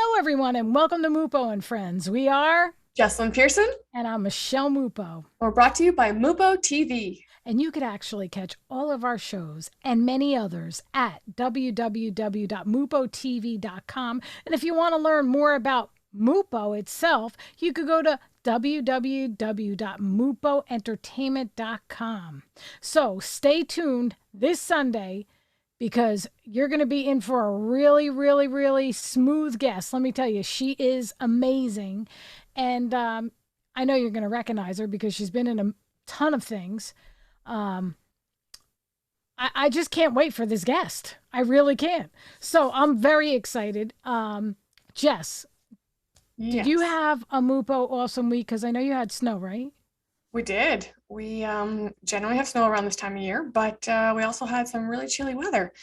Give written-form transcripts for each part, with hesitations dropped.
Hello, everyone, and welcome to Mupo and Friends. We are, Jessilyn Persson. and I'm Michele Mupo. We're brought to you by Mupo TV. And you could actually catch all of our shows and many others at www.mupotv.com. And if you want to learn more about Mupo itself, you could go to www.mupoentertainment.com. So stay tuned this Sunday because you're going to be in for a really, really, really smooth guest. Let me tell you, she is amazing. And I know you're going to recognize her because she's been in a ton of things. I just can't wait for this guest. I really can't. So I'm very excited. Jess, did you have a Mupo awesome week? Because I know you had snow, right? We did. We generally have snow around this time of year, but we also had some really chilly weather,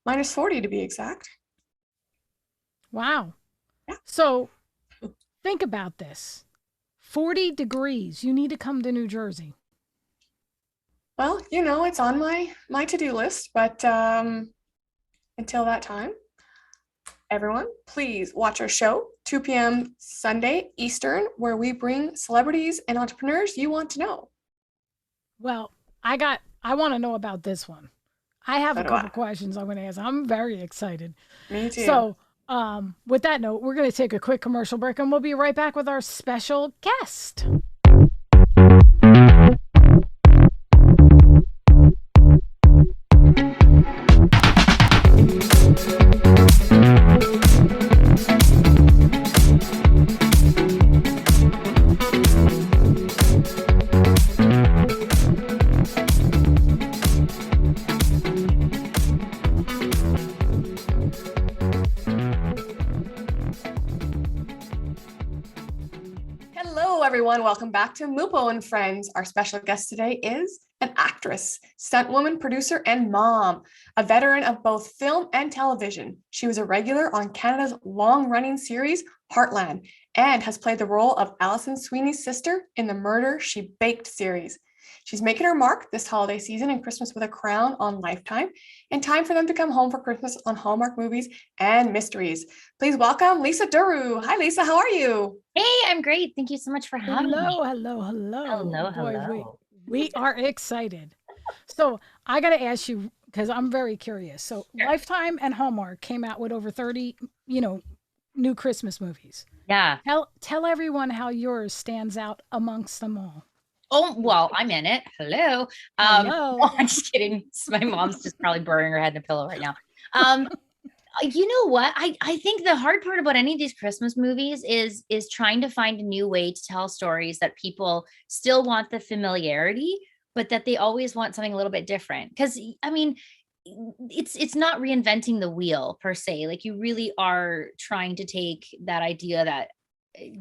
-40 to be exact. Wow. Yeah. So think about this. 40 degrees. You need to come to New Jersey. Well, it's on my to-do list, but until that time, everyone, please watch our show, 2 p.m. Sunday Eastern, where we bring celebrities and entrepreneurs you want to know. Well, I want to know about this one. I have So a do couple I. questions I'm going to ask. I'm very excited. Me too. So, with that note, we're going to take a quick commercial break and we'll be right back with our special guest. Hello, everyone. Welcome back to Mupo and Friends. Our special guest today is an actress, stuntwoman, producer, and mom, a veteran of both film and television. She was a regular on Canada's long-running series, Heartland, and has played the role of Allison Sweeney's sister in the Murder, She Baked series. She's making her mark this holiday season in Christmas with a Crown on Lifetime, and Time for Them to Come Home for Christmas on Hallmark Movies and Mysteries. Please welcome Lisa Durupt. Hi, Lisa. How are you? Hey, I'm great. Thank you so much for having me. Hello. Boy, Hello. we are excited. So I got to ask you because I'm very curious. So Sure. Lifetime and Hallmark came out with over 30, new Christmas movies. Yeah. Tell everyone how yours stands out amongst them all. Oh, well, I'm in it. Hello. Hello. I'm just kidding. My mom's just probably burying her head in a pillow right now. You know what? I think the hard part about any of these Christmas movies is trying to find a new way to tell stories that people still want the familiarity, but that they always want something a little bit different. Because I mean, it's not reinventing the wheel per se. Like you really are trying to take that idea that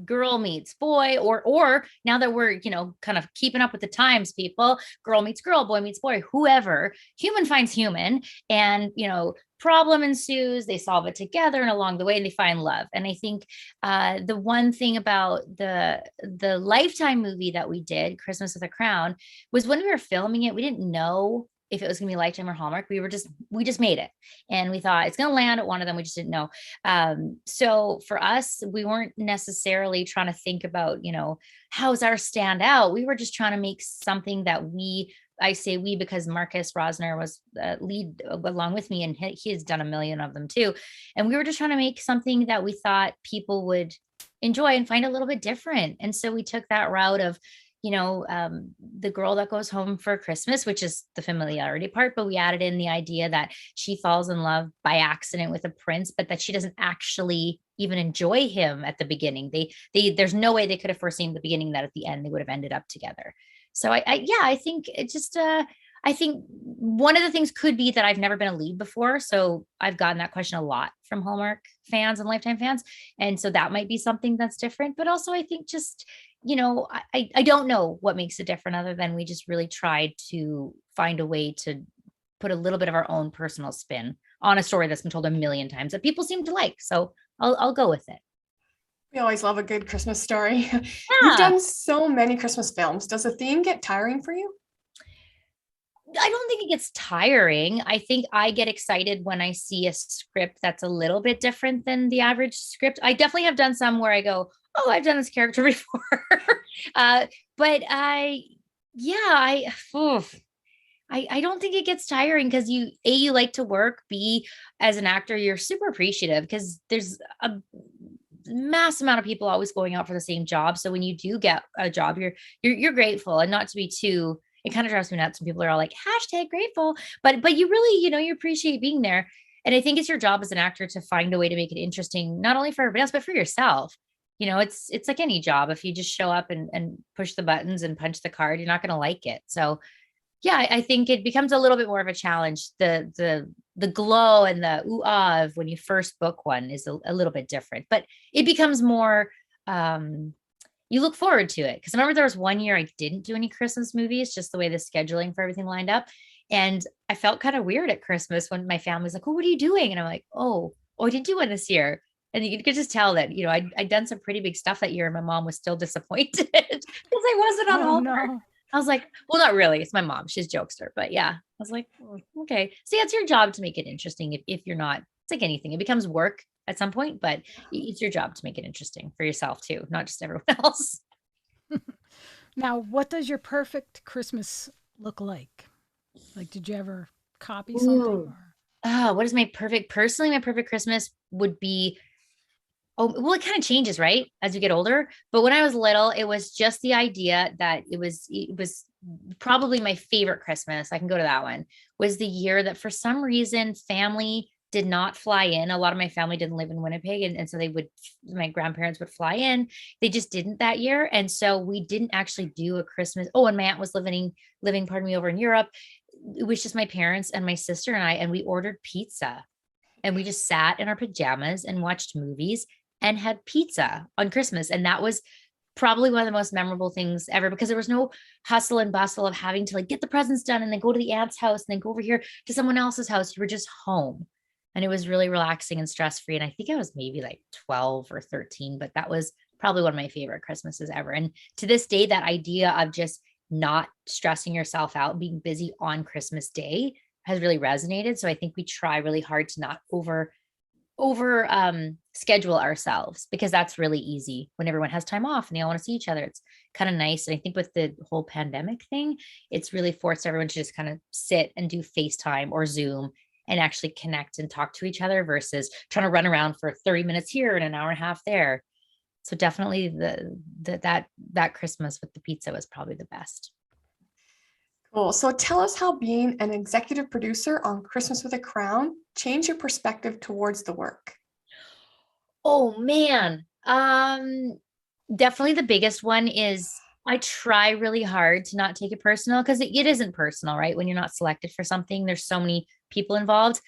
girl meets boy, or now that we're kind of keeping up with the times, people, girl meets girl, boy meets boy, whoever, human finds human, and problem ensues, they solve it together, and along the way they find love. And I think the one thing about the Lifetime movie that we did, Christmas with a Crown, was when we were filming it, we didn't know if it was gonna be Lifetime or Hallmark. We just made it, and we thought it's gonna land at one of them. We just didn't know. So for us, we weren't necessarily trying to think about, how's our stand out. We were just trying to make something that I say we because Marcus Rosner was lead along with me, and he has done a million of them too. And we were just trying to make something that we thought people would enjoy and find a little bit different. And so we took that route of the girl that goes home for Christmas, which is the familiarity part, but we added in the idea that she falls in love by accident with a prince, but that she doesn't actually even enjoy him at the beginning. There's no way they could have foreseen the beginning that at the end they would have ended up together. So I think it just I think one of the things could be that I've never been a lead before. So I've gotten that question a lot from Hallmark fans and Lifetime fans. And so that might be something that's different. But also I think just, I don't know what makes it different other than we just really tried to find a way to put a little bit of our own personal spin on a story that's been told a million times that people seem to like. So I'll go with it. We always love a good Christmas story. You've Yeah. done so many Christmas films. Does the theme get tiring for you? I don't think it gets tiring. I think I get excited when I see a script that's a little bit different than the average script. I definitely have done some where I go, oh, I've done this character before. uh, but yeah, oof, I don't think it gets tiring because you like to work. B, as an actor, you're super appreciative because there's a mass amount of people always going out for the same job. So when you do get a job, you're grateful, and not to be too. It kind of drives me nuts when people are all like #grateful, but you really, you appreciate being there. And I think it's your job as an actor to find a way to make it interesting, not only for everybody else, but for yourself. It's like any job. If you just show up and push the buttons and punch the card, you're not going to like it. So yeah, I think it becomes a little bit more of a challenge. The glow and the ooh ah of when you first book one is a little bit different, but it becomes more you look forward to it. Because I remember there was one year I didn't do any Christmas movies, just the way the scheduling for everything lined up. And I felt kind of weird at Christmas when my family's like, oh, what are you doing? And I'm like, oh, I didn't do one this year. And you could just tell that, I'd done some pretty big stuff that year, and my mom was still disappointed because I wasn't on Oh Hallmark. no. I was like, well, not really. It's my mom. She's a jokester. But yeah, I was like, okay. So yeah, it's your job to make it interesting. If you're not, it's like anything. It becomes work at some point, but it's your job to make it interesting for yourself too, not just everyone else. Now, what does your perfect Christmas look like? Like, did you ever copy something Ooh. or? What is personally, my perfect Christmas would be. Oh, well, it kind of changes, right? As you get older. But when I was little, it was just the idea that it was probably my favorite Christmas. I can go to that one. Was the year that for some reason family did not fly in. A lot of my family didn't live in Winnipeg. And so my grandparents would fly in. They just didn't that year. And so we didn't actually do a Christmas. Oh, and my aunt was living, pardon me, over in Europe. It was just my parents and my sister and I, and we ordered pizza, and we just sat in our pajamas and watched movies and had pizza on Christmas. And that was probably one of the most memorable things ever, because there was no hustle and bustle of having to like get the presents done and then go to the aunt's house and then go over here to someone else's house. You were just home. And it was really relaxing and stress free. And I think I was maybe like 12 or 13, but that was probably one of my favorite Christmases ever. And to this day, that idea of just not stressing yourself out, being busy on Christmas Day has really resonated. So I think we try really hard to not over schedule ourselves, because that's really easy when everyone has time off and they all want to see each other. It's kind of nice. And I think with the whole pandemic thing, it's really forced everyone to just kind of sit and do FaceTime or Zoom and actually connect and talk to each other versus trying to run around for 30 minutes here and an hour and a half there. So definitely that Christmas with the pizza was probably the best. Cool. So tell us how being an executive producer on Christmas with a Crown changed your perspective towards the work. Oh man. Definitely the biggest one is I try really hard to not take it personal, because it isn't personal, right? When you're not selected for something, there's so many people involved.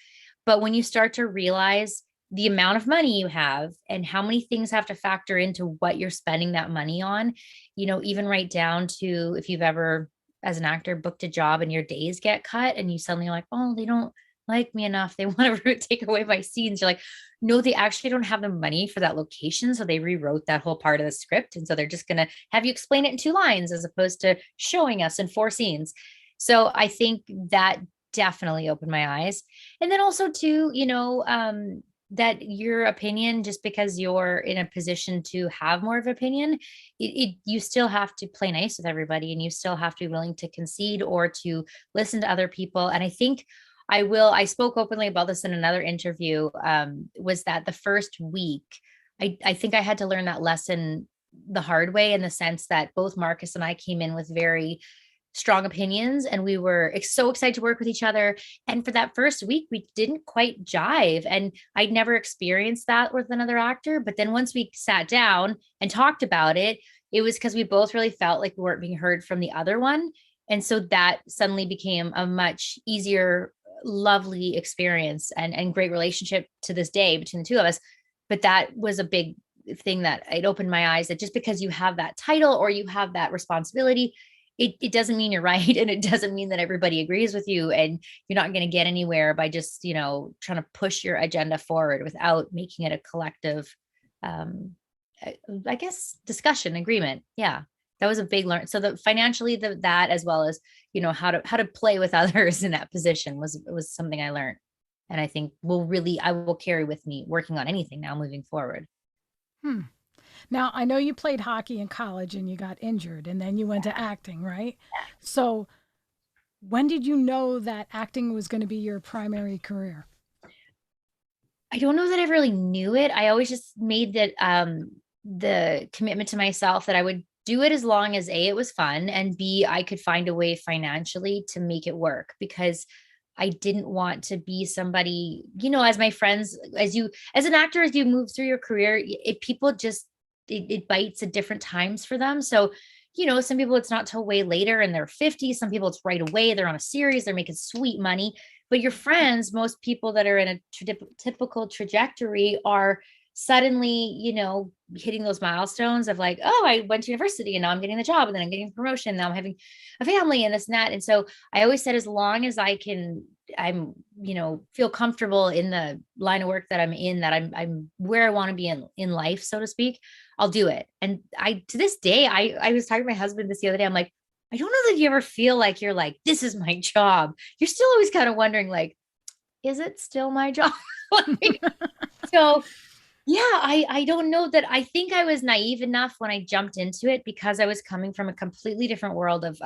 But when you start to realize the amount of money you have and how many things have to factor into what you're spending that money on, even right down to if you've ever, as an actor, booked a job and your days get cut and you suddenly are like, oh, they don't like me enough. They want to take away my scenes. You're like, no, they actually don't have the money for that location. So they rewrote that whole part of the script. And so they're just going to have you explain it in 2 lines as opposed to showing us in 4 scenes. So I think that definitely opened my eyes. And then also too, that your opinion, just because you're in a position to have more of an opinion, you still have to play nice with everybody, and you still have to be willing to concede or to listen to other people. And I think I spoke openly about this in another interview, was that the first week, I think I had to learn that lesson the hard way, in the sense that both Marcus and I came in with very strong opinions, and we were so excited to work with each other. And for that first week, we didn't quite jive. And I'd never experienced that with another actor. But then once we sat down and talked about it, it was because we both really felt like we weren't being heard from the other one. And so that suddenly became a much easier, lovely experience and great relationship to this day between the two of us. But that was a big thing that it opened my eyes, that just because you have that title or you have that responsibility, it doesn't mean you're right. And it doesn't mean that everybody agrees with you, and you're not going to get anywhere by just, trying to push your agenda forward without making it a collective, I guess, discussion agreement. Yeah. that was a big learn. So the financially that as well as, you know, how to play with others in that position was something I learned. And I think I will carry with me working on anything now moving forward. Now, I know you played hockey in college and you got injured and then you went to acting, right? So, when did you know that acting was going to be your primary career? I don't know that I really knew it. I always just made that the commitment to myself that I would do it as long as A, it was fun, and B, I could find a way financially to make it work, because I didn't want to be somebody, you know, as my friends, as an actor, as you move through your career, people just, it bites at different times for them. So, you know, some people it's not till way later in their 50s. Some people it's right away. They're on a series, they're making sweet money. But your friends, most people that are in a typical trajectory are suddenly, you know, hitting those milestones of like, oh, I went to university and now I'm getting the job and then I'm getting a promotion. Now I'm having a family and this and that. And so I always said, as long as I'm, you know, feel comfortable in the line of work that I'm in, that I'm where I want to be in life, so to speak, I'll do it. And to this day, I was talking to my husband the other day. I'm like, I don't know that you ever feel like you're like, this is my job. You're still always kind of wondering, like, is it still my job? So yeah, I don't know that. I think I was naive enough when I jumped into it, because I was coming from a completely different world of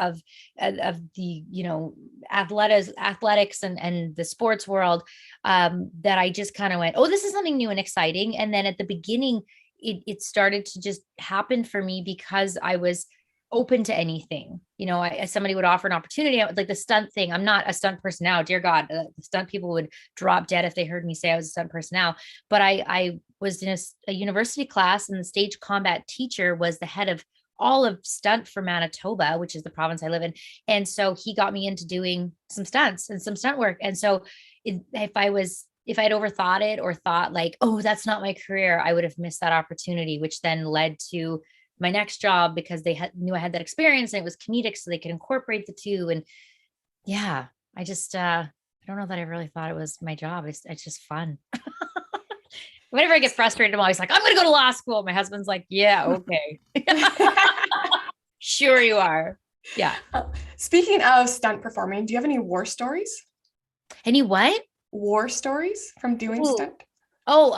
the, you know, athletics and the sports world, that I just kind of went, oh, this is something new and exciting. And then at the beginning, it started to just happen for me because I was open to anything. You know, somebody would offer an opportunity, like the stunt thing. I'm not a stunt person now. Dear God, the stunt people would drop dead if they heard me say I was a stunt person now. But I was in a university class, and the stage combat teacher was the head of all of stunt for Manitoba, which is the province I live in. And so he got me into doing some stunts and some stunt work. And so if I'd overthought it or thought like, oh, that's not my career, I would have missed that opportunity, which then led to my next job, because they knew I had that experience and it was comedic, so they could incorporate the two. And yeah, I just, I don't know that I really thought it was my job. It's just fun. Whenever I get frustrated, I'm always like, I'm going to go to law school. My husband's like, yeah, okay. Sure you are. Yeah. Speaking of stunt performing, do you have any war stories? Any what? War stories from doing stunt? Oh,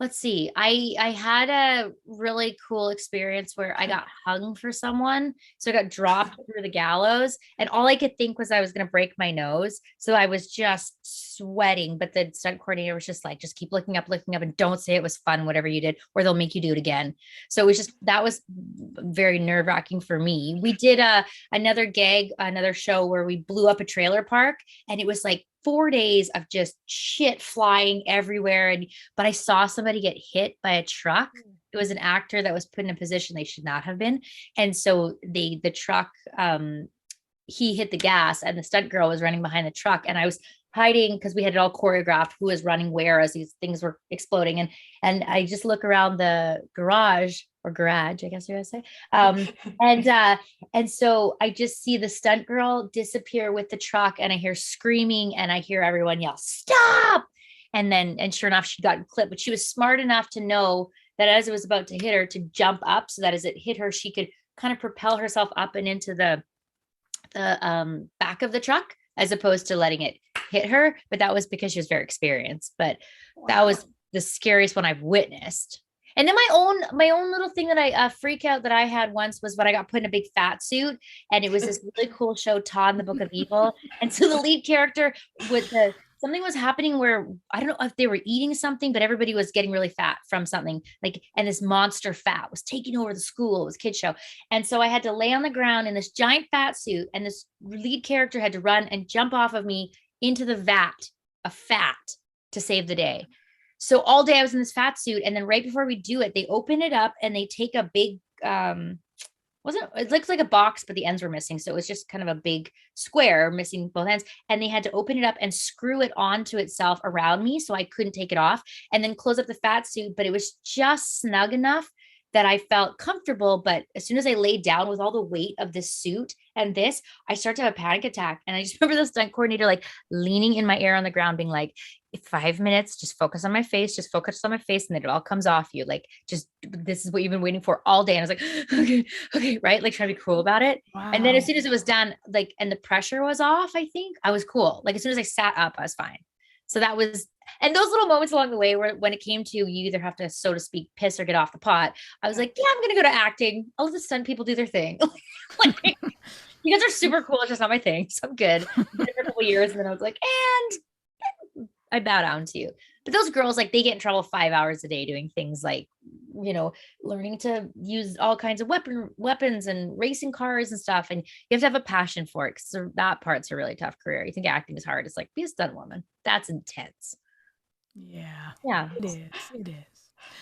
let's see. I had a really cool experience where I got hung for someone. So I got dropped through the gallows, and all I could think was I was going to break my nose. So I was just sweating, but the stunt coordinator was just like, just keep looking up, and don't say it was fun, whatever you did, or they'll make you do it again. So it was just, that was very nerve wracking for me. We did another show where we blew up a trailer park, and it was like 4 days of just shit flying everywhere. But I saw somebody get hit by a truck. It was an actor that was put in a position they should not have been. And so the truck, he hit the gas, and the stunt girl was running behind the truck. And I was hiding because we had it all choreographed, who was running where as these things were exploding. And I just look around the garage, I guess you're gonna say. And so I just see the stunt girl disappear with the truck, and I hear screaming, and I hear everyone yell, "Stop!" And sure enough, she got clipped. But she was smart enough to know that as it was about to hit her, to jump up so that as it hit her, she could kind of propel herself up and into the back of the truck, as opposed to letting it hit her. But that was because she was very experienced. But that was the scariest one I've witnessed. And then my own little thing that I freak out that I had once was when I got put in a big fat suit, and it was this really cool show, Todd and the Book of Evil. And so the lead character something was happening where I don't know if they were eating something, but everybody was getting really fat from something, like, and this monster fat was taking over the school. It was a kid show. And so I had to lay on the ground in this giant fat suit, and this lead character had to run and jump off of me into the vat of fat to save the day. So all day I was in this fat suit. And then right before we do it, they open it up and they take a big, it looks like a box, but the ends were missing. So it was just kind of a big square missing both ends. And they had to open it up and screw it onto itself around me, so I couldn't take it off, and then close up the fat suit. But it was just snug enough that I felt comfortable. But as soon as I laid down with all the weight of this suit and I started to have a panic attack. And I just remember the stunt coordinator like leaning in my ear on the ground being like, 5 minutes, just focus on my face, and then it all comes off you. Like, just, this is what you've been waiting for all day. And I was like, okay, right? Like, trying to be cool about it. Wow. And then as soon as it was done, like, and the pressure was off, I think I was cool. Like, as soon as I sat up, I was fine. So that was, and those little moments along the way where when it came to, you either have to, so to speak, piss or get off the pot, I was like, yeah, I'm going to go to acting. I'll let the stunt people do their thing. Like, you guys are super cool. It's just not my thing. So I'm good. I did it for a couple years, and then I was like, and I bow down to you. But those girls, like, they get in trouble 5 hours a day doing things like, you know, learning to use all kinds of weapons and racing cars and stuff. And you have to have a passion for it, because that part's a really tough career. You think acting is hard. It's like, be a stunt woman. That's intense. Yeah, it is. It is.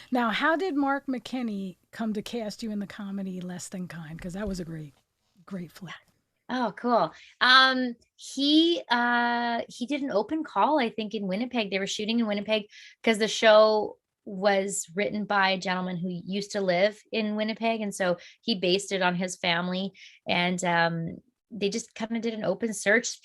Now, how did Mark McKinney come to cast you in the comedy Less Than Kind? Because that was a great flick. Oh, cool. He did an open call, I think, in Winnipeg. They were shooting in Winnipeg because the show was written by a gentleman who used to live in Winnipeg, and so he based it on his family. And they just kind of did an open search,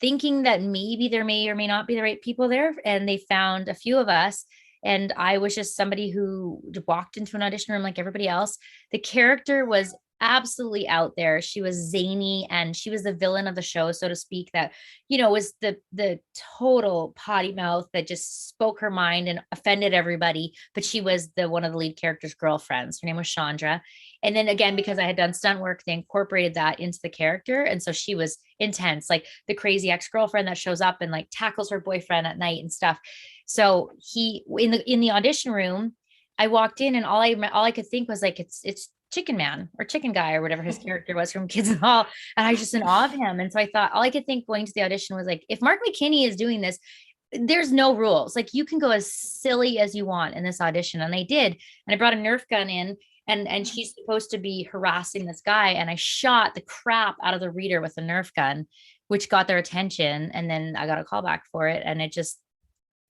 thinking that maybe there may or may not be the right people there, and they found a few of us. And I was just somebody who walked into an audition room like everybody else. The character was absolutely out there. She was zany, and she was the villain of the show, so to speak, that, you know, was the total potty mouth that just spoke her mind and offended everybody. But she was one of the lead character's girlfriends. Her name was Chandra. And then again, because I had done stunt work, they incorporated that into the character. And so she was intense, like the crazy ex-girlfriend that shows up and like tackles her boyfriend at night and stuff. So in the audition room, I walked in, and all I could think was like, it's Chicken Man or Chicken Guy or whatever his character was from Kids in the Hall. And I was just in awe of him. And so I thought, all I could think going to the audition was like, if Mark McKinney is doing this, there's no rules. Like, you can go as silly as you want in this audition. And I did. And I brought a Nerf gun in, and she's supposed to be harassing this guy. And I shot the crap out of the reader with a Nerf gun, which got their attention. And then I got a call back for it, and it just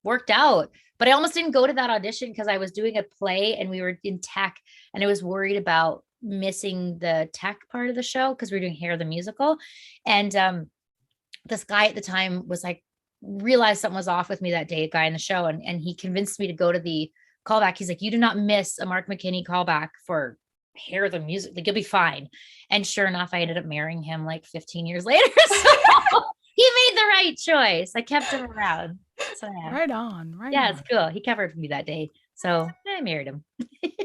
worked out. But I almost didn't go to that audition because I was doing a play and we were in tech, and I was worried about missing the tech part of the show because we were doing Hair the Musical. And this guy at the time was like, realized something was off with me that day, a guy in the show. And he convinced me to go to the callback. He's like, you do not miss a Mark McKinney callback for Hair the Music. Like, you'll be fine. And sure enough, I ended up marrying him like 15 years later. So he made the right choice. I kept him around. So, yeah. Right on. It's cool. He covered for me that day. So I married him.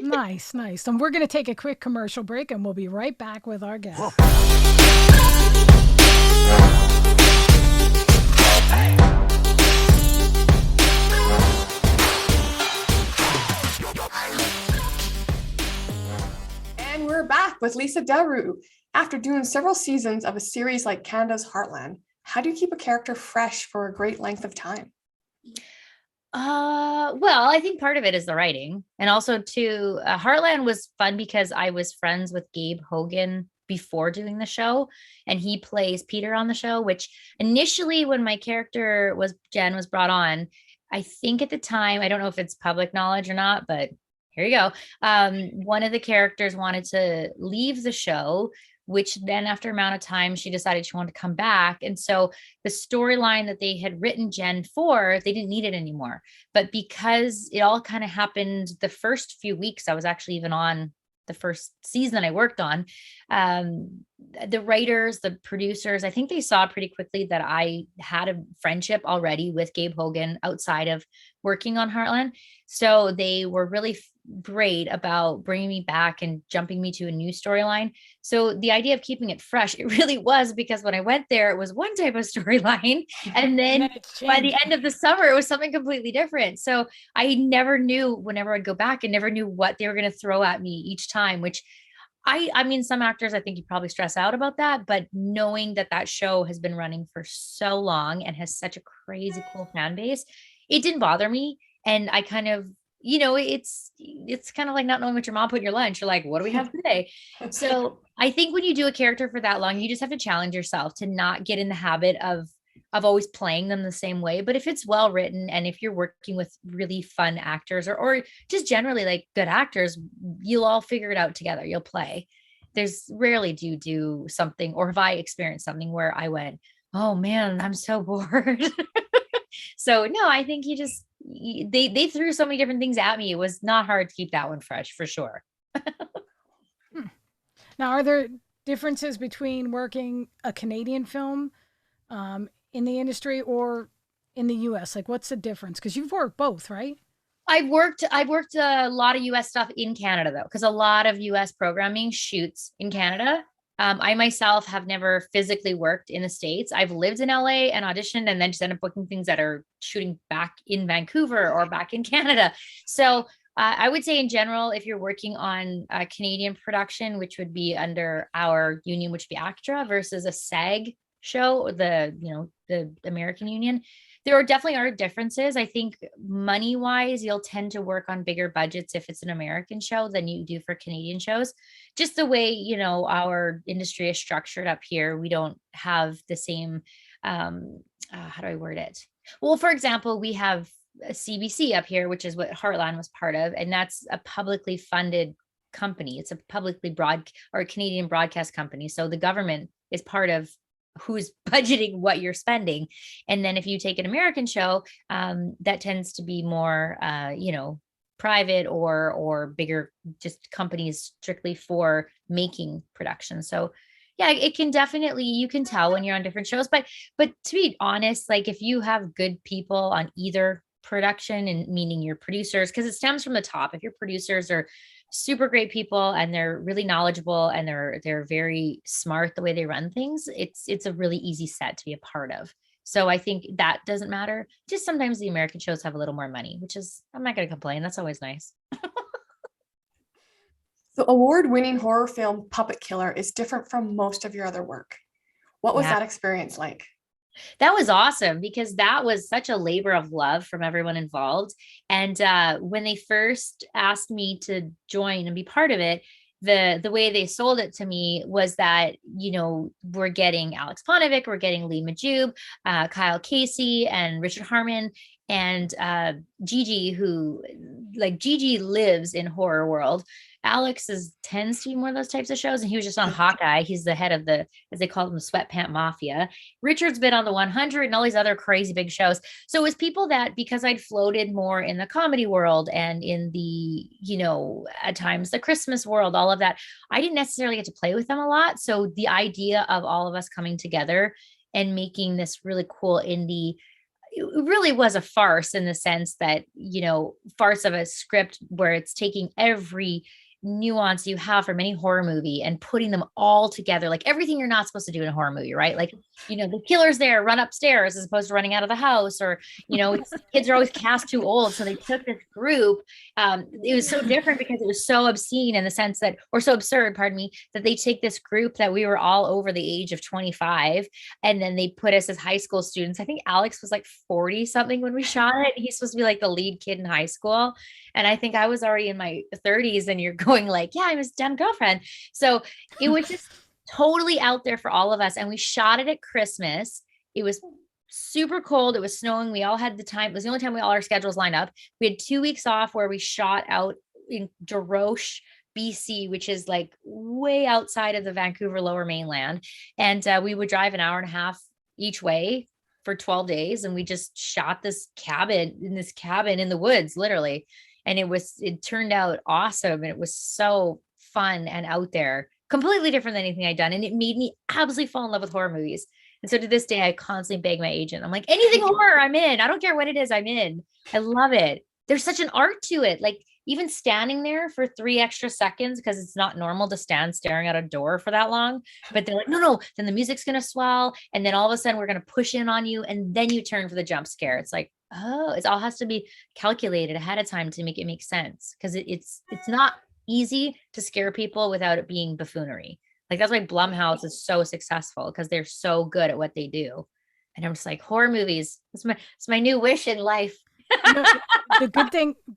Nice. And we're going to take a quick commercial break, and we'll be right back with our guest. And we're back with Lisa Durupt. After doing several seasons of a series like Canada's Heartland, how do you keep a character fresh for a great length of time? Well, I think part of it is the writing. And also too, Heartland was fun because I was friends with Gabe Hogan before doing the show, and he plays Peter on the show, which initially when my character Jen was brought on, I think at the time, I don't know if it's public knowledge or not, but here you go. One of the characters wanted to leave the show, which then after amount of time, she decided she wanted to come back. And so the storyline that they had written Jen for, they didn't need it anymore. But because it all kind of happened the first few weeks, I was actually even on the first season I worked on, the writers, the producers, I think they saw pretty quickly that I had a friendship already with Gabe Hogan outside of working on Heartland. So they were really great about bringing me back and jumping me to a new storyline. So the idea of keeping it fresh, it really was, because when I went there, it was one type of storyline. And then by the end of the summer, it was something completely different. So I never knew, whenever I'd go back, I never knew what they were going to throw at me each time, which I mean, some actors, I think you probably stress out about that, but knowing that show has been running for so long and has such a crazy cool fan base, it didn't bother me. And I kind of, you know, it's kind of like not knowing what your mom put in your lunch. You're like, what do we have today? So I think when you do a character for that long, you just have to challenge yourself to not get in the habit of always playing them the same way. But if it's well written, and if you're working with really fun actors or just generally like good actors, you'll all figure it out together. You'll play. There's rarely do something, or have I experienced something where I went, oh man, I'm so bored. So no, I think they threw so many different things at me. It was not hard to keep that one fresh for sure. Now, are there differences between working a Canadian film in the industry or in the US? Like, what's the difference? Because you've worked both, right? I've worked a lot of US stuff in Canada though, because a lot of US programming shoots in Canada. I myself have never physically worked in the States. I've lived in LA and auditioned and then just ended up booking things that are shooting back in Vancouver or back in Canada. So I would say in general, if you're working on a Canadian production, which would be under our union, which would be ACTRA versus a SAG show, the American union, there definitely are differences. I think money wise, you'll tend to work on bigger budgets if it's an American show than you do for Canadian shows. Just the way, our industry is structured up here, we don't have the same, how do I word it? Well, for example, we have a CBC up here, which is what Heartland was part of, and that's a publicly funded company. It's a publicly or a Canadian broadcast company. So the government is part of who's budgeting what you're spending. And then if you take an American show, that tends to be more, private or bigger, just companies strictly for making productions. So yeah, it can definitely, you can tell when you're on different shows, but to be honest, like if you have good people on either production, and meaning your producers, because it stems from the top. If your producers are super great people and they're really knowledgeable and they're very smart the way they run things, it's a really easy set to be a part of. So I think that doesn't matter. Just sometimes the American shows have a little more money, which is, I'm not going to complain. That's always nice. The award-winning horror film Puppet Killer is different from most of your other work. What was that experience like? That was awesome because that was such a labor of love from everyone involved. And when they first asked me to join and be part of it, the way they sold it to me was that, we're getting Alex Ponovic, we're getting Lee Majube, Kyle Casey, and Richard Harmon, and Gigi, who Gigi lives in horror world. Alex tends to be more of those types of shows, and he was just on Hawkeye. He's the head of the, as they call them, the Sweatpant Mafia. Richard's been on the 100 and all these other crazy big shows. So it was people that, because I'd floated more in the comedy world and in the, at times the Christmas world, all of that, I didn't necessarily get to play with them a lot. So the idea of all of us coming together and making this really cool indie, it really was a farce in the sense that, farce of a script where it's taking every nuance you have from any horror movie and putting them all together, like everything you're not supposed to do in a horror movie, right? Like, the killer's there, run upstairs as opposed to running out of the house, or, kids are always cast too old. So they took this group. It was so different because it was so obscene in the sense that, or so absurd, pardon me, that they take this group that we were all over the age of 25, and then they put us as high school students. I think Alex was like 40 something when we shot it. He's supposed to be like the lead kid in high school. And I think I was already in my 30s, and you're going like, yeah, I'm his damn girlfriend. So it was just totally out there for all of us. And we shot it at Christmas. It was super cold. It was snowing. We all had the time. It was the only time all our schedules lined up. We had 2 weeks off where we shot out in Desroches, BC, which is like way outside of the Vancouver Lower Mainland. And we would drive an hour and a half each way for 12 days. And we just shot this cabin in the woods, literally. And it turned out awesome. And it was so fun and out there, completely different than anything I'd done. And it made me absolutely fall in love with horror movies. And so to this day, I constantly beg my agent. I'm like, anything horror, I'm in. I don't care what it is, I'm in. I love it. There's such an art to it. Like even standing there for 3 extra seconds, because it's not normal to stand staring at a door for that long. But they're like, no, then the music's going to swell. And then all of a sudden we're going to push in on you. And then you turn for the jump scare. It's like, oh, it all has to be calculated ahead of time to make it make sense. Because it's not easy to scare people without it being buffoonery. Like that's why Blumhouse is so successful, because they're so good at what they do. And I'm just like, horror movies, it's my new wish in life. The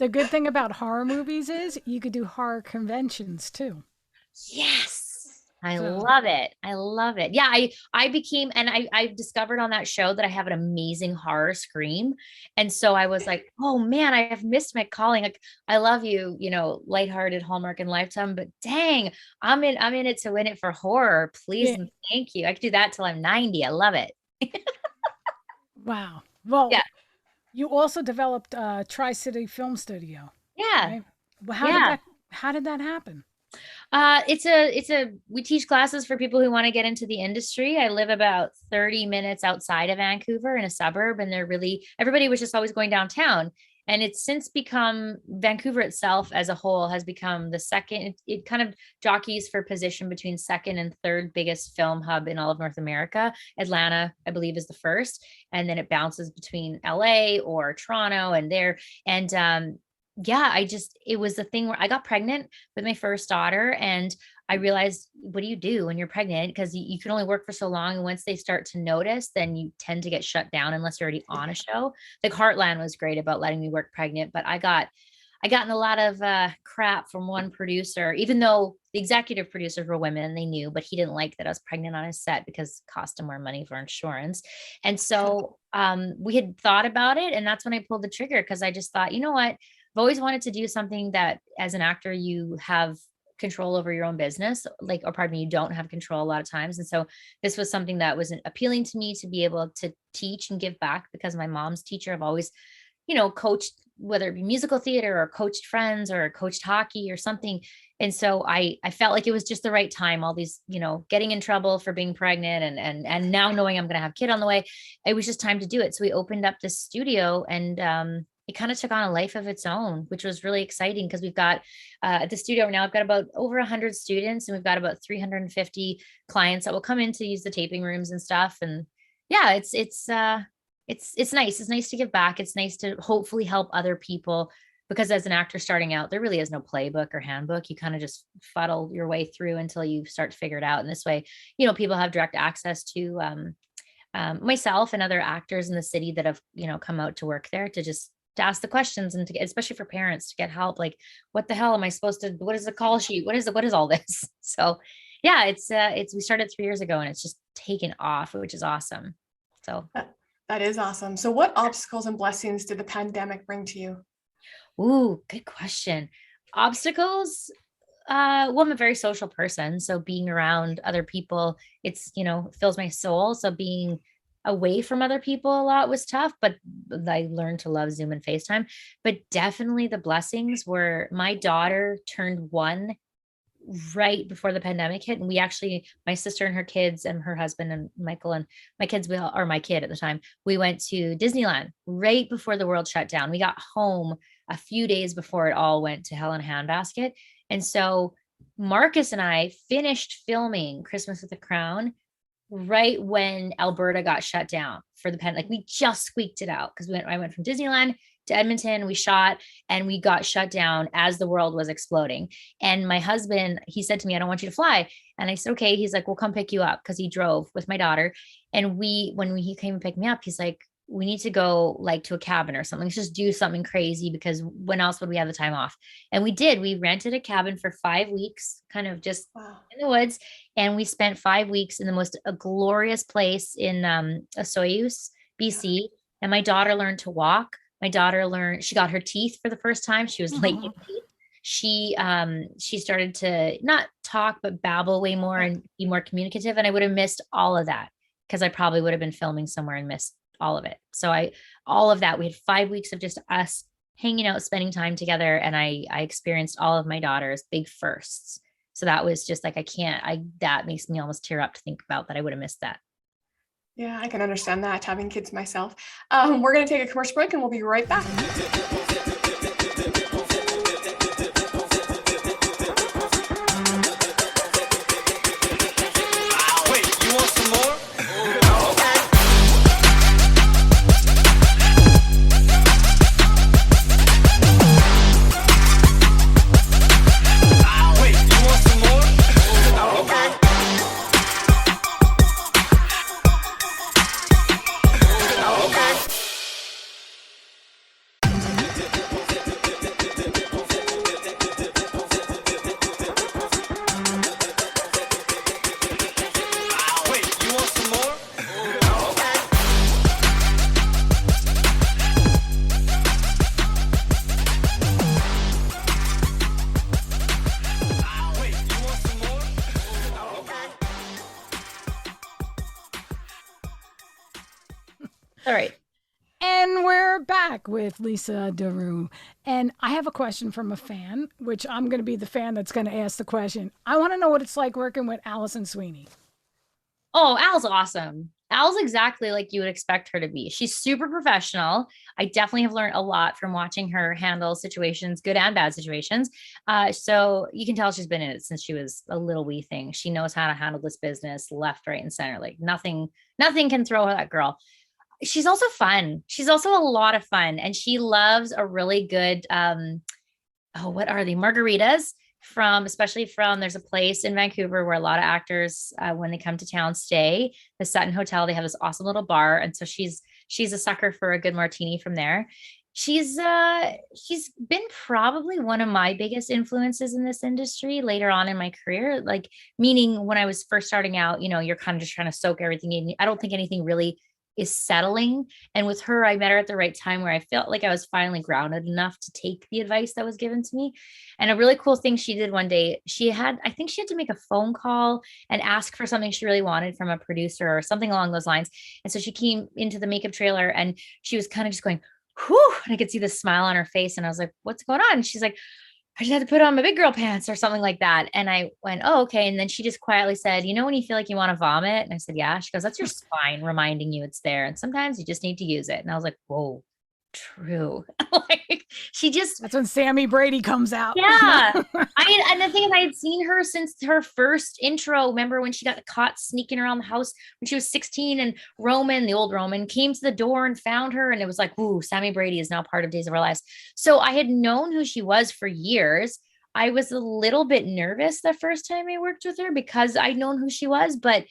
good thing about horror movies is you could do horror conventions too. Yes. I love it. I love it. Yeah. I became, and I discovered on that show that I have an amazing horror scream. And so I was like, oh man, I have missed my calling. Like I love you, lighthearted Hallmark and Lifetime, but dang, I'm in it to win it for horror. Please. And thank you. I could do that till I'm 90. I love it. Wow. Well, yeah. You also developed Tri-City Film Studio. Yeah. Right? Well, how did that happen? We teach classes for people who want to get into the industry. I live about 30 minutes outside of Vancouver in a suburb, and everybody was just always going downtown. And it's since become, Vancouver itself as a whole has become the second, it kind of jockeys for position between second and third biggest film hub in all of North America. Atlanta, I believe, is the first. And then it bounces between LA or Toronto and there. And it was the thing where I got pregnant with my first daughter, and I realized, what do you do when you're pregnant? Because you can only work for so long. And once they start to notice, then you tend to get shut down unless you're already on a show. Like Heartland was great about letting me work pregnant, but I got in a lot of crap from one producer, even though the executive producers were women and they knew, but he didn't like that I was pregnant on his set because it cost him more money for insurance. And so we had thought about it. And that's when I pulled the trigger, because I just thought, you know what? I've always wanted to do something that as an actor, you have control over your own business, you don't have control a lot of times. And so this was something that was appealing to me, to be able to teach and give back, because my mom's teacher, I've always, coached, whether it be musical theater or coached friends or coached hockey or something. And so I felt like it was just the right time, all these, getting in trouble for being pregnant and now knowing I'm going to have a kid on the way, it was just time to do it. So we opened up this studio, and it kind of took on a life of its own, which was really exciting, because we've got at the studio now, I've got about over 100 students, and we've got about 350 clients that will come in to use the taping rooms and stuff. And yeah, it's nice. It's nice to give back. It's nice to hopefully help other people, because as an actor starting out, there really is no playbook or handbook. You kind of just fuddle your way through until you start to figure it out. And this way, people have direct access to myself and other actors in the city that have, come out to work there, to ask the questions, and especially for parents, to get help. Like, what the hell am I supposed to, what is the call sheet? What is all this? So yeah, we started 3 years ago, and it's just taken off, which is awesome. So that is awesome. So what obstacles and blessings did the pandemic bring to you? Ooh, good question. Obstacles. Well, I'm a very social person. So being around other people, it's, fills my soul. So being away from other people a lot was tough, but I learned to love Zoom and FaceTime. But definitely the blessings were, my daughter turned 1 right before the pandemic hit. And my sister and her kids and her husband and Michael and my kids, my kid at the time, we went to Disneyland right before the world shut down. We got home a few days before it all went to hell in a handbasket. And so Marcus and I finished filming Christmas with the Crown right when Alberta got shut down for the pandemic. Like, we just squeaked it out, because I went from Disneyland to Edmonton, we shot, and we got shut down as the world was exploding. And my husband, he said to me, I don't want you to fly. And I said, okay. He's like, we'll come pick you up, because he drove with my daughter. And when he came and picked me up, he's like, we need to go to a cabin or something. Let's just do something crazy, because when else would we have the time off? And we did. We rented a cabin for 5 weeks, kind of just in the woods. And we spent 5 weeks in the most glorious place in Osoyoos, BC. And my daughter learned to walk. My daughter she got her teeth for the first time. She was late in teeth. She started to not talk, but babble way more and be more communicative. And I would have missed all of that, because I probably would have been filming somewhere and missed all of it. So all of that, we had 5 weeks of just us hanging out, spending time together. And I experienced all of my daughter's big firsts. So that was just like, that makes me almost tear up to think about that. I would have missed that. Yeah, I can understand that, having kids myself. We're going to take a commercial break, and we'll be right back. back with Lisa Durupt. And I have a question from a fan, which I'm going to be the fan that's going to ask the question. I want to know what it's like working with Allison Sweeney. Oh, Al's awesome. Al's exactly like you would expect her to be. She's super professional. I definitely have learned a lot from watching her handle situations, good and bad situations. So you can tell she's been in it since she was a little wee thing. She knows how to handle this business left, right, and center. Like nothing can throw that girl. She's also fun. She's also a lot of fun. And she loves a really good, what are they? Margaritas especially from, there's a place in Vancouver where a lot of actors, when they come to town, stay, the Sutton Hotel. They have this awesome little bar. And so she's a sucker for a good martini from there. She's been probably one of my biggest influences in this industry later on in my career. Like, meaning when I was first starting out, you're kind of just trying to soak everything in. I don't think anything really is settling. And with her, I met her at the right time where I felt like I was finally grounded enough to take the advice that was given to me. And a really cool thing she did one day, I think she had to make a phone call and ask for something she really wanted from a producer or something along those lines. And so she came into the makeup trailer and she was kind of just going, whew, and I could see the smile on her face. And I was like, what's going on? And she's like, I just had to put on my big girl pants or something like that. And I went, oh, okay. And then she just quietly said, when you feel like you want to vomit? And I said, yeah. She goes, that's your spine reminding you it's there. And sometimes you just need to use it. And I was like, whoa, true. That's when Sammy Brady comes out. Yeah. And the thing is, I had seen her since her first intro. Remember when she got caught sneaking around the house when she was 16 and the old Roman came to the door and found her. And it was like, ooh, Sammy Brady is now part of Days of Our Lives. So I had known who she was for years. I was a little bit nervous the first time I worked with her because I'd known who she was, but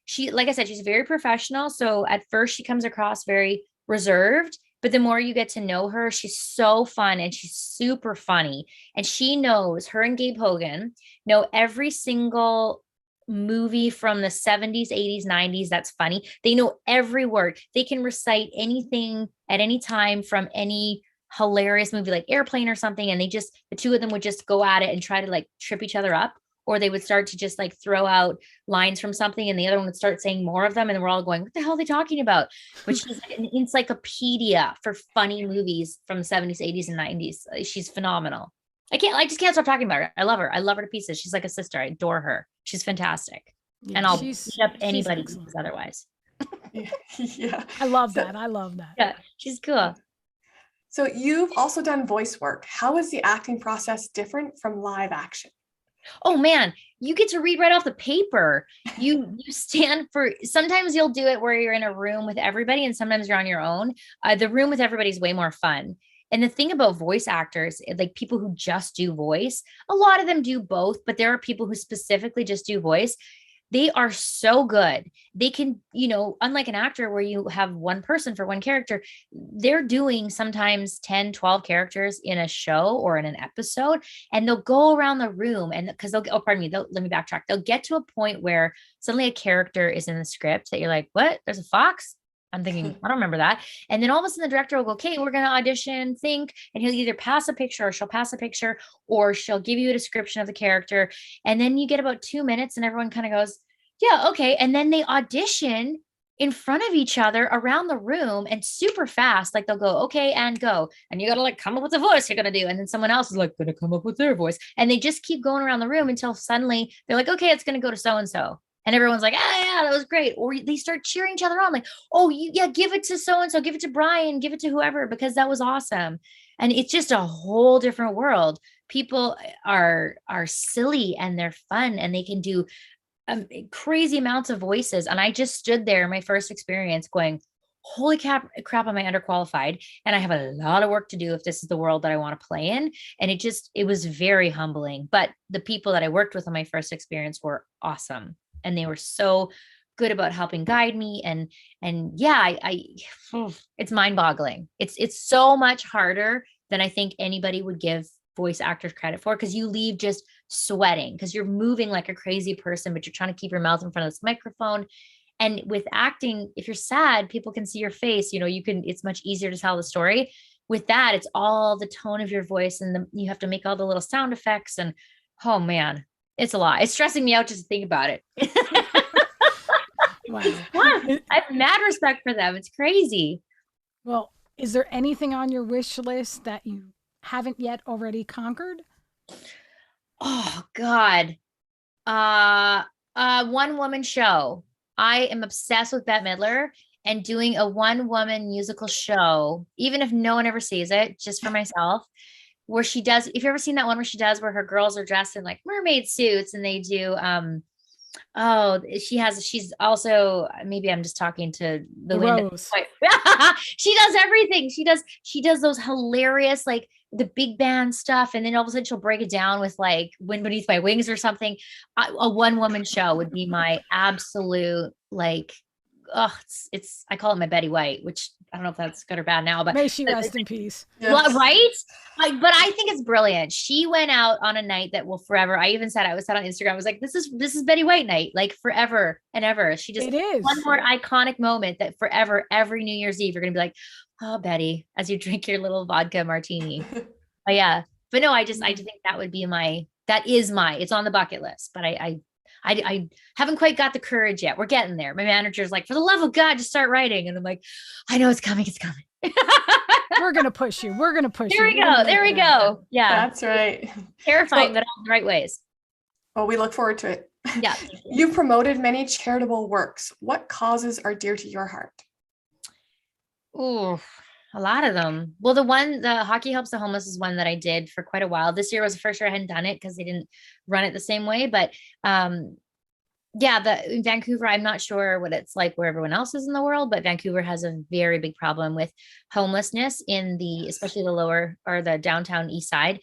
she, like I said, she's very professional. So at first she comes across very reserved. But the more you get to know her, she's so fun and she's super funny. And she knows, her and Gabe Hogan know every single movie from the 70s, 80s, 90s that's funny. They know every word. They can recite anything at any time from any hilarious movie like Airplane or something. And the two of them would just go at it and try to like trip each other up. Or they would start to just like throw out lines from something and the other one would start saying more of them. And we're all going, what the hell are they talking about? But she's like an encyclopedia for funny movies from the 70s, 80s, and 90s. She's phenomenal. I just can't stop talking about her. I love her. I love her to pieces. She's like a sister. I adore her. She's fantastic. Yeah, and I'll beat up anybody who says otherwise. Yeah. I love that. I love that. Yeah, she's cool. So you've also done voice work. How is the acting process different from live action? Oh man, you get to read right off the paper. You stand for, sometimes you'll do it where you're in a room with everybody and sometimes you're on your own. The room with everybody is way more fun. And the thing about voice actors, like people who just do voice, a lot of them do both, but there are people who specifically just do voice. They are so good. They can, unlike an actor where you have one person for one character, they're doing sometimes 10, 12 characters in a show or in an episode, and they'll go around the room and because let me backtrack. They'll get to a point where suddenly a character is in the script that you're like, what? There's a fox? I'm thinking, I don't remember that. And then all of a sudden the director will go, okay, we're going to audition, think, and he'll either pass a picture or she'll pass a picture or she'll give you a description of the character. And then you get about 2 minutes and everyone kind of goes, yeah, okay. And then they audition in front of each other around the room and super fast. Like they'll go, okay, and go. And you got to like come up with the voice you're going to do. And then someone else is like going to come up with their voice. And they just keep going around the room until suddenly they're like, okay, it's going to go to so-and-so. And everyone's like, yeah, that was great. Or they start cheering each other on like, oh, give it to so-and-so, give it to Brian, give it to whoever, because that was awesome. And it's just a whole different world. People are silly and they're fun and they can do crazy amounts of voices. And I just stood there, my first experience going, holy crap, am I underqualified? And I have a lot of work to do if this is the world that I want to play in. And it was very humbling. But the people that I worked with on my first experience were awesome. And they were so good about helping guide me. And yeah, it's mind boggling. It's so much harder than I think anybody would give voice actors credit for, because you leave just sweating because you're moving like a crazy person, but you're trying to keep your mouth in front of this microphone. And with acting, if you're sad, people can see your face, it's much easier to tell the story. With that, it's all the tone of your voice and you have to make all the little sound effects. And oh man, it's a lot. It's stressing me out just to think about it. Wow. I have mad respect for them. It's crazy. Well, Is there anything on your wish list that you haven't yet already conquered? Oh God. One woman show. I am obsessed with Bette Midler and doing a one woman musical show, even if no one ever sees it, just for myself, where she does, if you've ever seen that one where she does where her girls are dressed in like mermaid suits and they do oh, she's also, maybe I'm just talking to the wind. Rose. She does everything. She does those hilarious, like the big band stuff. And then all of a sudden she'll break it down with like Wind Beneath My Wings or something. A one woman show would be my absolute, like, oh, I call it my Betty White, which I don't know if that's good or bad now, but May she rest in peace. well, right? But I think it's brilliant. She went out on a night that will forever. I even said, I was said on Instagram, I was like, this is Betty White night, like forever and ever. She just, It is one more iconic moment that forever, every New Year's Eve, you're gonna be like, oh, Betty, as you drink your little vodka martini. But yeah, but no, I just think that would be it's on the bucket list, but I haven't quite got the courage yet. We're getting there. My manager's like, for the love of God, just start writing. And I'm like, I know it's coming. It's coming. We're going to push you. We're going to push you. There we go. Yeah. That's right. Terrifying, but all the right ways. Well, we look forward to it. Yeah. You've promoted many charitable works. What causes are dear to your heart? Ooh, a lot of them. Well, the Hockey Helps the Homeless is one that I did for quite a while. This year was the first year I hadn't done it because they didn't run it the same way. But yeah, in Vancouver, I'm not sure what it's like where everyone else is in the world, but Vancouver has a very big problem with homelessness especially the lower or the downtown east side.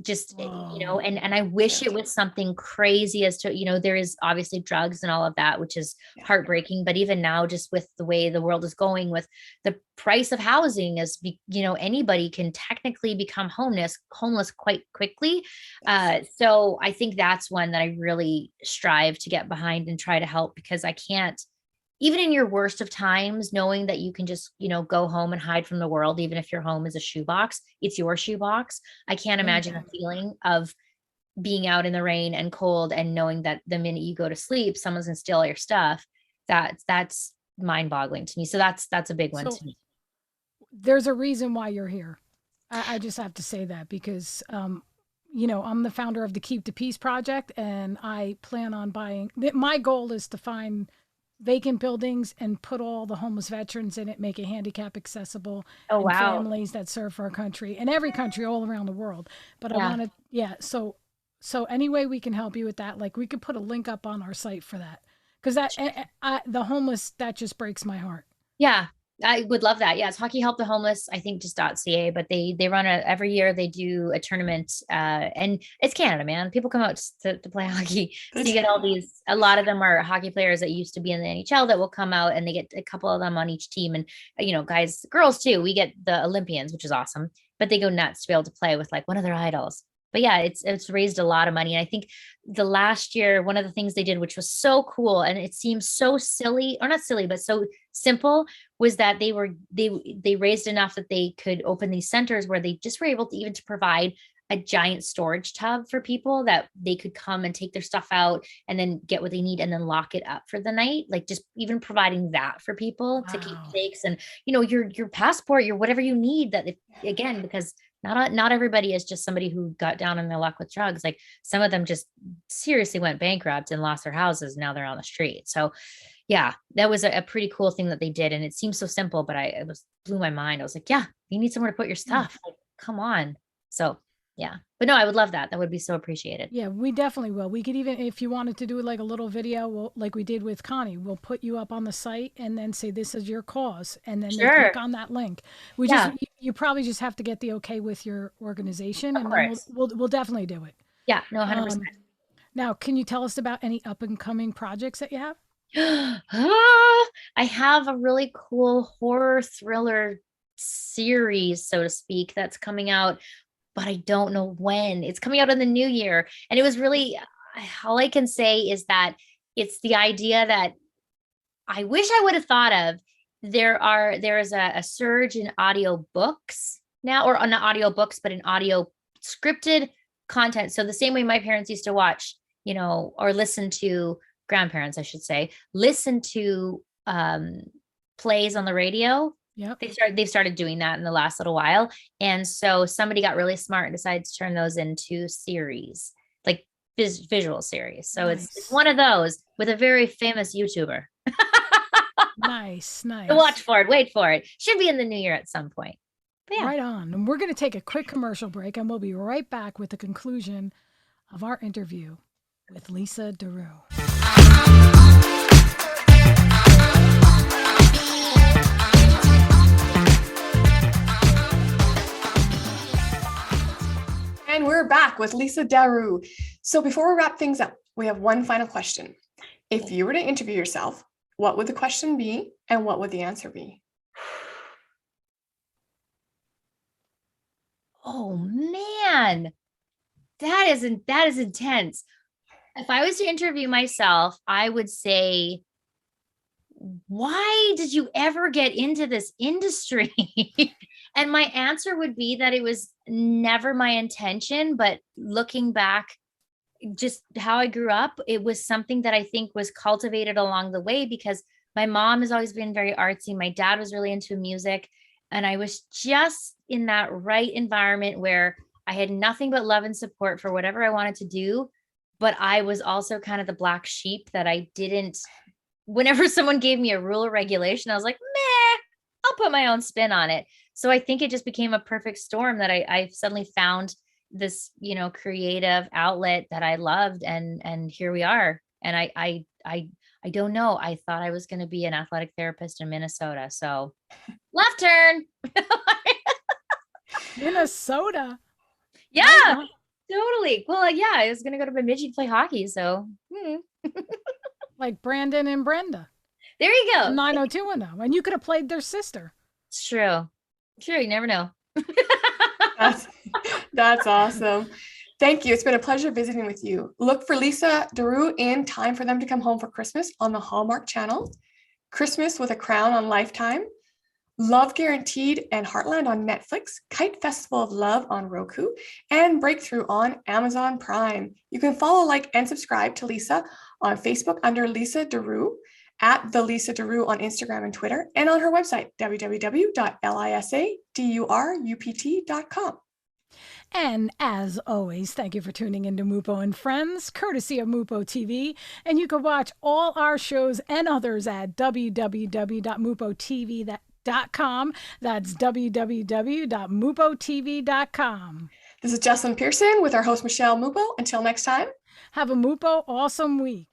Just, and I wish it was something crazy as to, there is obviously drugs and all of that, which is heartbreaking. But even now, just with the way the world is going with the price of housing anybody can technically become homeless quite quickly. So I think that's one that I really strive to get behind and try to help, because I can't, even in your worst of times, knowing that you can just, go home and hide from the world, even if your home is a shoebox, it's your shoebox. I can't imagine a feeling of being out in the rain and cold and knowing that the minute you go to sleep, someone's gonna steal all your stuff. That's mind boggling to me. So that's a big one to me. There's a reason why you're here. I just have to say that because, I'm the founder of the Keep the Peace Project, and I plan on my goal is to find vacant buildings and put all the homeless veterans in it, make it handicap accessible. Oh, wow. Families that serve for our country and every country all around the world. But I want to, so any way we can help you with that, like we could put a link up on our site for that. Because the homeless, that just breaks my heart. Yeah. I would love that. Yeah, it's Hockey Help the Homeless, I think just .ca, but they run every year they do a tournament, and it's Canada, man. People come out to play hockey. So you get a lot of them are hockey players that used to be in the NHL that will come out, and they get a couple of them on each team. And, guys, girls too, we get the Olympians, which is awesome, but they go nuts to be able to play with like one of their idols. But yeah, it's raised a lot of money. And I think the last year, one of the things they did, which was so cool, and it seems so silly, or not silly, but so simple, was that they raised enough that they could open these centers where they just were able to even to provide a giant storage tub for people that they could come and take their stuff out and then get what they need and then lock it up for the night. Like just even providing that for people to keep stakes and, your passport, your whatever you need again, because not everybody is just somebody who got down on their luck with drugs. Like some of them just seriously went bankrupt and lost their houses. Now they're on the street. So yeah, that was a pretty cool thing that they did. And it seems so simple, but it blew my mind. I was like, yeah, you need somewhere to put your stuff. Like, come on. So yeah, but no, I would love that. That would be so appreciated. Yeah, we definitely will. We could even, if you wanted to do like a little video, like we did with Connie, we'll put you up on the site and then say, this is your cause. And then they click on that link. You probably just have to get the okay with your organization, and then we'll definitely do it. Yeah, no, 100%. Now, can you tell us about any up and coming projects that you have? I have a really cool horror thriller series, so to speak, that's coming out, but I don't know when. It's coming out in the new year. And it was really, all I can say is that it's the idea that I wish I would have thought of. There is a surge in audio books now, or not audio books, but in audio scripted content. So the same way my parents used to watch, or listen to, grandparents, I should say, listen to plays on the radio. Yep. They've started doing that in the last little while. And so somebody got really smart and decided to turn those into series, like visual series. So it's one of those with a very famous YouTuber. Nice. So watch for it. Wait for it. Should be in the new year at some point. Yeah. Right on. And we're going to take a quick commercial break, and we'll be right back with the conclusion of our interview with Lisa Durupt. And we're back with Lisa Durupt. So before we wrap things up, we have one final question. If you were to interview yourself, what would the question be and what would the answer be? Oh man, that is intense. If I was to interview myself, I would say, why did you ever get into this industry? And my answer would be that it was never my intention, but looking back, just how I grew up, it was something that I think was cultivated along the way, because my mom has always been very artsy. My dad was really into music. And I was just in that right environment where I had nothing but love and support for whatever I wanted to do. But I was also kind of the black sheep that I didn't, whenever someone gave me a rule or regulation, I was like, meh, I'll put my own spin on it. So I think it just became a perfect storm that I suddenly found this, creative outlet that I loved. And here we are. And I don't know. I thought I was going to be an athletic therapist in Minnesota. So left turn. Minnesota. Yeah, totally. Well, yeah, I was going to go to Bemidji to play hockey. So like Brandon and Brenda. There you go. 90210. And you could have played their sister. It's true. True. You never know. That's awesome. Thank you. It's been a pleasure visiting with you. Look for Lisa Durupt in Time for Them to Come Home for Christmas on the Hallmark Channel, Christmas with a Crown on Lifetime, Love Guaranteed and Heartland on Netflix, Kite Festival of Love on Roku, and Breakthrough on Amazon Prime. You can follow, like, and subscribe to Lisa on Facebook under Lisa Durupt, at the Lisa Durupt on Instagram and Twitter, and on her website, www.lisadurupt.com. And as always, thank you for tuning into Mupo and Friends, courtesy of Mupo TV. And you can watch all our shows and others at www.mupotv.com. That's www.mupotv.com. This is Jessilyn Persson with our host, Michele Mupo. Until next time, have a Mupo awesome week.